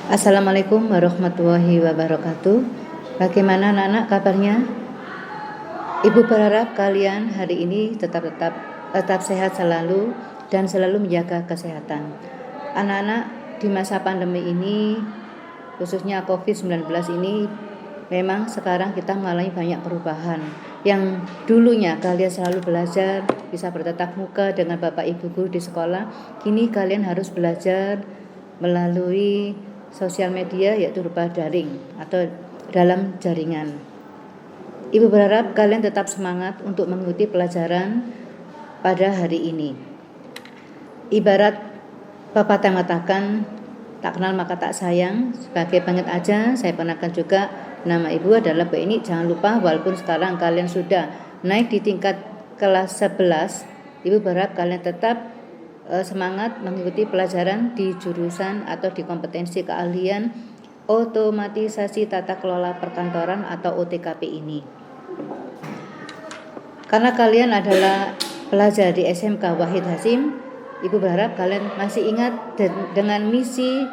Assalamualaikum warahmatullahi wabarakatuh. Bagaimana anak-anak kabarnya? Ibu berharap kalian hari ini tetap sehat selalu dan selalu menjaga kesehatan. Anak-anak, di masa pandemi ini, khususnya COVID-19 ini, memang sekarang kita mengalami banyak perubahan. Yang dulunya kalian selalu belajar, bisa bertatap muka dengan bapak ibu guru di sekolah, kini kalian harus belajar melalui sosial media, yaitu berupa daring atau dalam jaringan. Ibu berharap kalian tetap semangat untuk mengikuti pelajaran pada hari ini. Ibarat pepatah mengatakan, tak kenal maka tak sayang. Sebagai pengingat aja, saya perkenalkan juga, nama ibu adalah Bu Eni. Jangan lupa walaupun sekarang kalian sudah naik di tingkat kelas 11, ibu berharap kalian tetap semangat mengikuti pelajaran di jurusan atau di kompetensi keahlian otomatisasi tata kelola perkantoran atau OTKP ini. Karena kalian adalah pelajar di SMK Wahid Hasim, ibu berharap kalian masih ingat dengan misi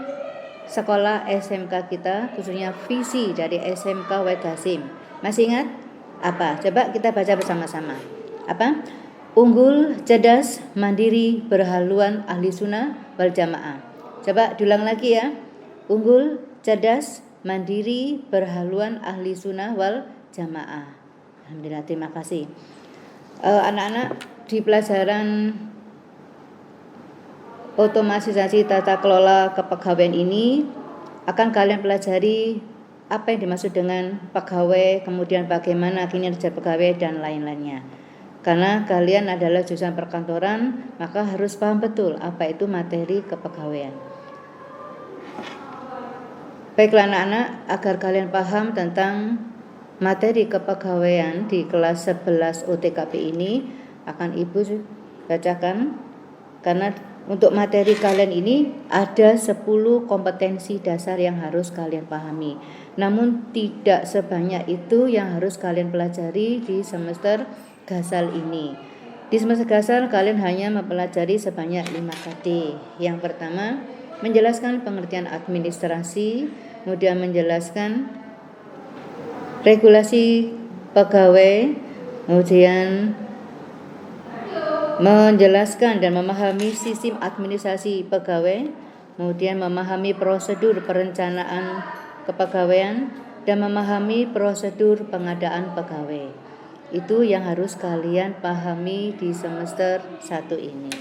sekolah SMK kita, khususnya visi dari SMK Wahid Hasim. Masih ingat? Apa? Coba kita baca bersama-sama. Apa? Unggul, cerdas, mandiri, berhaluan, ahli sunnah wal jamaah. Coba diulang lagi ya. Unggul, cerdas, mandiri, berhaluan, ahli sunnah wal jamaah. Alhamdulillah, terima kasih. Anak-anak, di pelajaran otomatisasi tata kelola kepegawaian ini akan kalian pelajari apa yang dimaksud dengan pegawai, kemudian bagaimana kinerja pegawai dan lain-lainnya. Karena kalian adalah jurusan perkantoran, maka harus paham betul apa itu materi kepegawaian. Baiklah anak-anak, agar kalian paham tentang materi kepegawaian di kelas 11 OTKP ini akan ibu bacakan. Karena untuk materi kalian ini ada 10 kompetensi dasar yang harus kalian pahami. Namun tidak sebanyak itu yang harus kalian pelajari di semester Gasal ini. Di semester Gasal kalian hanya mempelajari sebanyak 5 KD. Yang pertama, menjelaskan pengertian administrasi, kemudian menjelaskan regulasi pegawai, kemudian menjelaskan dan memahami sistem administrasi pegawai, kemudian memahami prosedur perencanaan kepegawaian dan memahami prosedur pengadaan pegawai. Itu yang harus kalian pahami di semester 1 ini.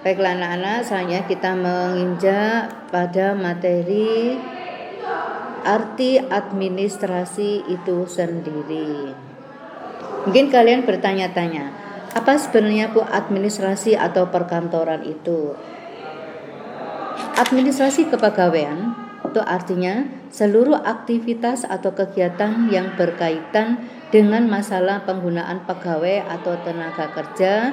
Baiklah anak-anak, selanjutnya kita menginjak pada materi arti administrasi itu sendiri. Mungkin kalian bertanya-tanya, apa sebenarnya Bu administrasi atau perkantoran itu? Administrasi kepegawaian itu artinya seluruh aktivitas atau kegiatan yang berkaitan dengan masalah penggunaan pegawai atau tenaga kerja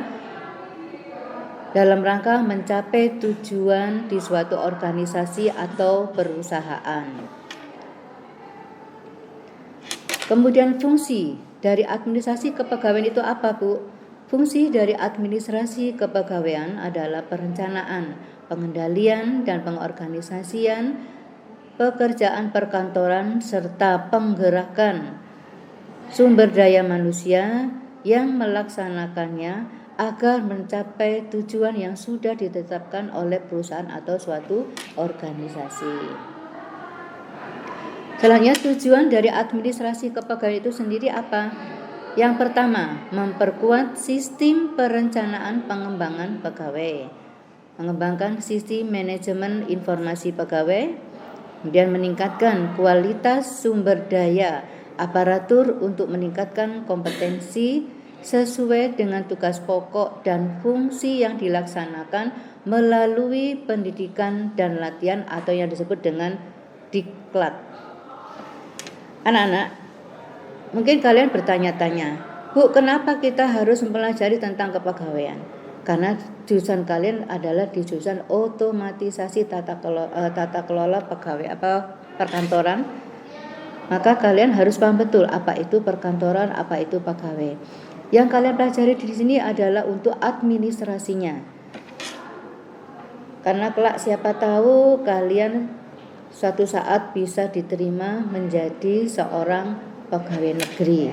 dalam rangka mencapai tujuan di suatu organisasi atau perusahaan. Kemudian fungsi dari administrasi kepegawaian itu apa, Bu? Fungsi dari administrasi kepegawaian adalah perencanaan, pengendalian dan pengorganisasian pekerjaan perkantoran serta penggerakan sumber daya manusia yang melaksanakannya agar mencapai tujuan yang sudah ditetapkan oleh perusahaan atau suatu organisasi. Selanjutnya, tujuan dari administrasi kepegawaian itu sendiri apa? Yang pertama, memperkuat sistem perencanaan pengembangan pegawai, mengembangkan sistem manajemen informasi pegawai, kemudian meningkatkan kualitas sumber daya aparatur untuk meningkatkan kompetensi sesuai dengan tugas pokok dan fungsi yang dilaksanakan melalui pendidikan dan latihan atau yang disebut dengan diklat. Anak-anak, mungkin kalian bertanya-tanya, Bu, kenapa kita harus mempelajari tentang kepegawaian? Karena jurusan kalian adalah di jurusan otomatisasi tata kelola pegawai apa perkantoran. Maka kalian harus paham betul apa itu perkantoran, apa itu pegawai. Yang kalian pelajari di sini adalah untuk administrasinya. Karena kelak siapa tahu kalian suatu saat bisa diterima menjadi seorang pegawai negeri.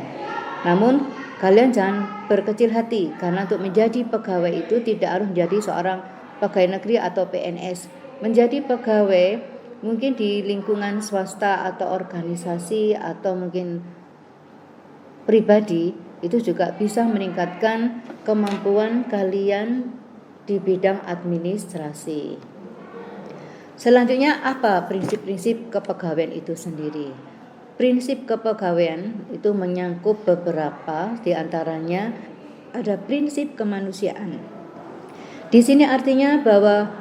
Namun kalian jangan berkecil hati, karena untuk menjadi pegawai itu tidak harus menjadi seorang pegawai negeri atau PNS. Menjadi pegawai mungkin di lingkungan swasta atau organisasi atau mungkin pribadi itu juga bisa meningkatkan kemampuan kalian di bidang administrasi. Selanjutnya, apa prinsip-prinsip kepegawaian itu sendiri? Prinsip kepegawaian itu menyangkut beberapa, di antaranya ada prinsip kemanusiaan. Di sini artinya bahwa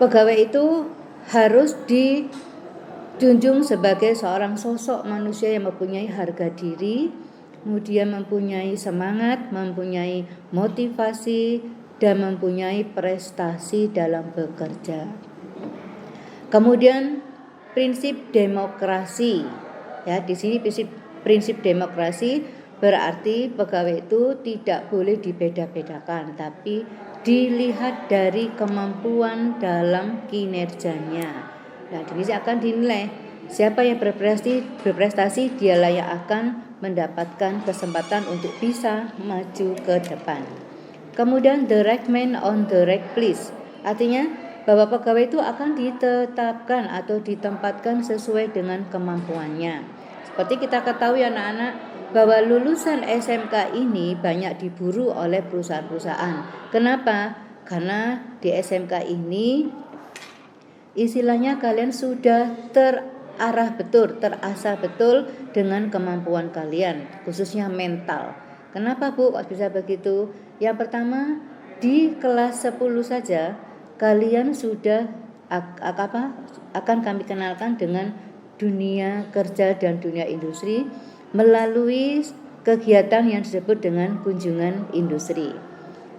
pegawai itu harus dijunjung sebagai seorang sosok manusia yang mempunyai harga diri, kemudian mempunyai semangat, mempunyai motivasi, dan mempunyai prestasi dalam bekerja. Kemudian prinsip demokrasi. Ya, di sini prinsip demokrasi berarti pegawai itu tidak boleh dibeda-bedakan, tapi dilihat dari kemampuan dalam kinerjanya. Nah, di sini akan dinilai siapa yang berprestasi dialah yang akan mendapatkan kesempatan untuk bisa maju ke depan. Kemudian the right man on the right place, artinya bahwa pegawai itu akan ditetapkan atau ditempatkan sesuai dengan kemampuannya. Seperti kita ketahui anak-anak bahwa lulusan SMK ini banyak diburu oleh perusahaan-perusahaan. Kenapa? Karena di SMK ini istilahnya kalian sudah terasah betul dengan kemampuan kalian, khususnya mental. Kenapa Bu kok bisa begitu? Yang pertama, di kelas 10 saja kalian sudah akan kami kenalkan dengan dunia kerja dan dunia industri melalui kegiatan yang disebut dengan kunjungan industri.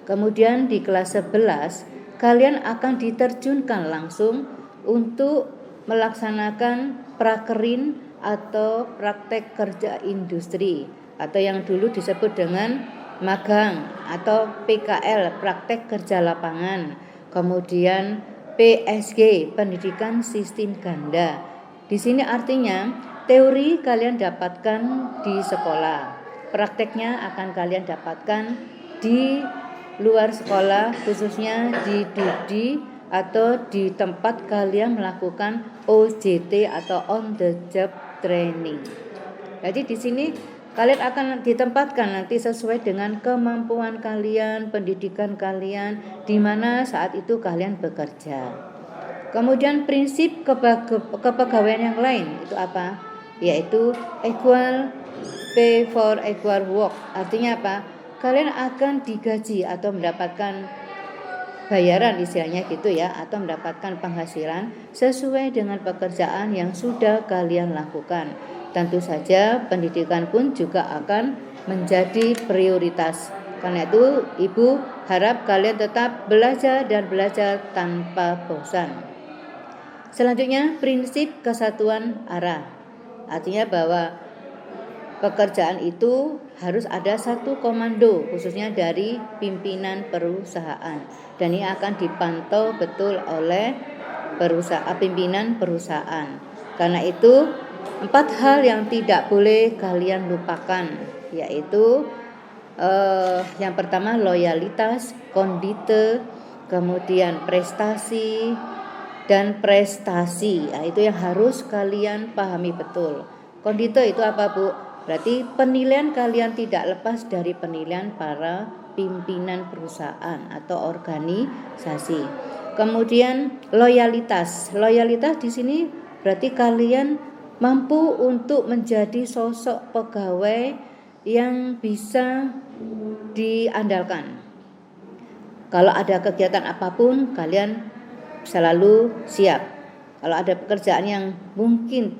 Kemudian di kelas 11 kalian akan diterjunkan langsung untuk melaksanakan prakerin atau praktek kerja industri atau yang dulu disebut dengan magang atau PKL, praktek kerja lapangan. Kemudian PSG, pendidikan sistem ganda. Di sini artinya teori kalian dapatkan di sekolah, prakteknya akan kalian dapatkan di luar sekolah, khususnya di DUDI atau di tempat kalian melakukan OJT atau on the job training. Jadi di sini kalian akan ditempatkan nanti sesuai dengan kemampuan kalian, pendidikan kalian, di mana saat itu kalian bekerja. Kemudian prinsip kepegawaian yang lain itu apa? Yaitu equal pay for equal work. Artinya apa? Kalian akan digaji atau mendapatkan bayaran istilahnya gitu ya, atau mendapatkan penghasilan sesuai dengan pekerjaan yang sudah kalian lakukan. Tentu saja pendidikan pun juga akan menjadi prioritas. Karena itu Ibu harap kalian tetap belajar dan belajar tanpa bosan. Selanjutnya prinsip kesatuan arah. Artinya bahwa pekerjaan itu harus ada satu komando khususnya dari pimpinan perusahaan. Dan ini akan dipantau betul oleh pimpinan perusahaan. Karena itu 4 hal yang tidak boleh kalian lupakan, yaitu yang pertama loyalitas, kondite, kemudian prestasi dan prestasi. Nah, itu yang harus kalian pahami betul. Kondite itu apa Bu? Berarti penilaian kalian tidak lepas dari penilaian para pimpinan perusahaan atau organisasi. Kemudian loyalitas. Loyalitas di sini berarti kalian mampu untuk menjadi sosok pegawai yang bisa diandalkan. Kalau ada kegiatan apapun, kalian selalu siap. Kalau ada pekerjaan yang mungkin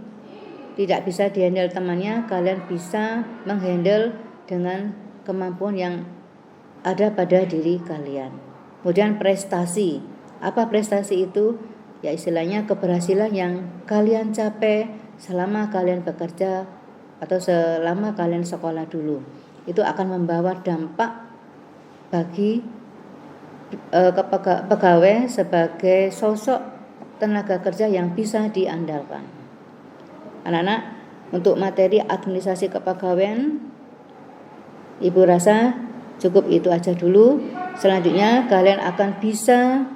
tidak bisa dihandle temannya, kalian bisa menghandle dengan kemampuan yang ada pada diri kalian. Kemudian prestasi. Apa prestasi itu? Ya istilahnya keberhasilan yang kalian capai selama kalian bekerja atau selama kalian sekolah dulu. Itu akan membawa dampak bagi pegawai sebagai sosok tenaga kerja yang bisa diandalkan. Anak-anak, untuk materi administrasi kepegawaian Ibu rasa cukup itu aja dulu. Selanjutnya kalian akan bisa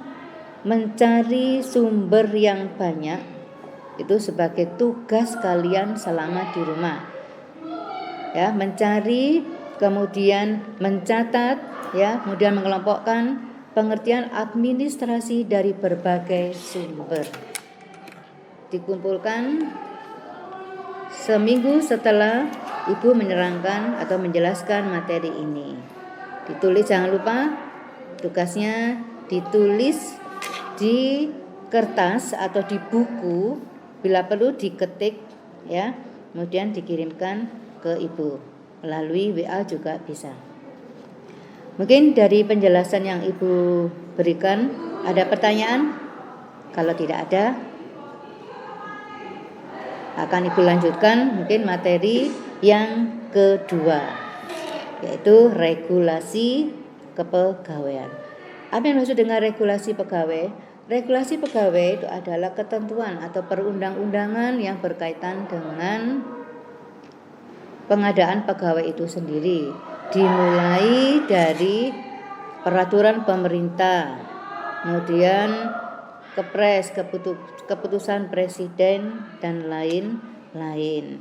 mencari sumber yang banyak. Itu sebagai tugas kalian selama di rumah. Ya, mencari, kemudian mencatat, ya, kemudian mengelompokkan pengertian administrasi dari berbagai sumber. Dikumpulkan seminggu setelah Ibu menerangkan atau menjelaskan materi ini. Ditulis, jangan lupa tugasnya ditulis di kertas atau di buku, bila perlu diketik, ya, kemudian dikirimkan ke Ibu melalui WA juga bisa. Mungkin dari penjelasan yang Ibu berikan ada pertanyaan? Kalau tidak ada, akan Ibu lanjutkan mungkin materi yang kedua, yaitu regulasi kepegawaian. Apa yang maksud dengan regulasi pegawai? Regulasi pegawai itu adalah ketentuan atau perundang-undangan yang berkaitan dengan pengadaan pegawai itu sendiri, dimulai dari peraturan pemerintah, kemudian kepres, keputusan presiden, dan lain-lain.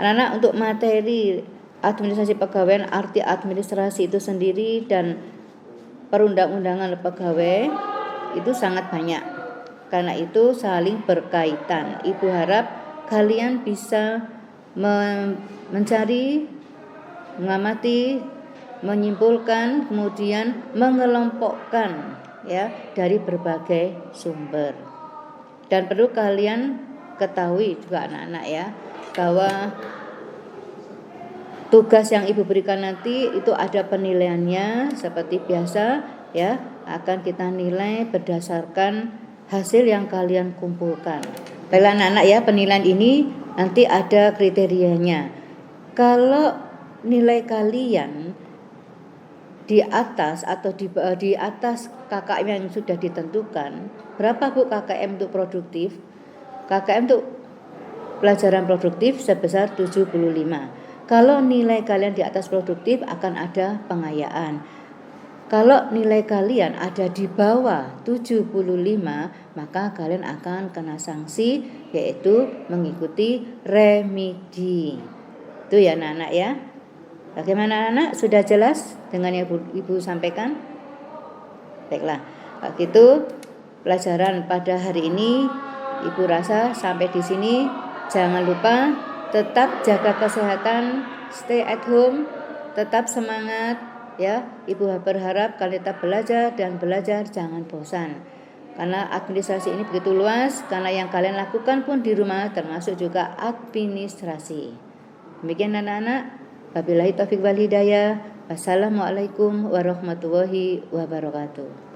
Anak-anak, untuk materi administrasi pegawaian, arti administrasi itu sendiri dan perundang-undangan pegawai itu sangat banyak. Karena itu saling berkaitan. Ibu harap kalian bisa mencari, mengamati, menyimpulkan, kemudian mengelompokkan, ya, dari berbagai sumber. Dan perlu kalian ketahui juga anak-anak, ya, bahwa tugas yang Ibu berikan nanti itu ada penilaiannya seperti biasa, ya, akan kita nilai berdasarkan hasil yang kalian kumpulkan. Baiklah anak-anak, ya, penilaian ini nanti ada kriterianya. Kalau nilai kalian di atas atau di atas KKM yang sudah ditentukan, berapa Bu KKM untuk produktif? KKM untuk pelajaran produktif sebesar 75. Kalau nilai kalian di atas produktif akan ada pengayaan. Kalau nilai kalian ada di bawah 75, maka kalian akan kena sanksi, yaitu mengikuti remedi. Itu ya anak-anak, ya. Bagaimana anak? Sudah jelas dengan yang Ibu sampaikan? Baiklah, begitu pelajaran pada hari ini Ibu rasa sampai di sini. Jangan lupa tetap jaga kesehatan, stay at home, tetap semangat, ya. Ibu berharap kalian tetap belajar dan belajar, jangan bosan. Karena administrasi ini begitu luas, karena yang kalian lakukan pun di rumah termasuk juga administrasi. Demikian anak-anak. Wabillahi taufiq wal hidayah. Wassalamualaikum warahmatullahi wabarakatuh.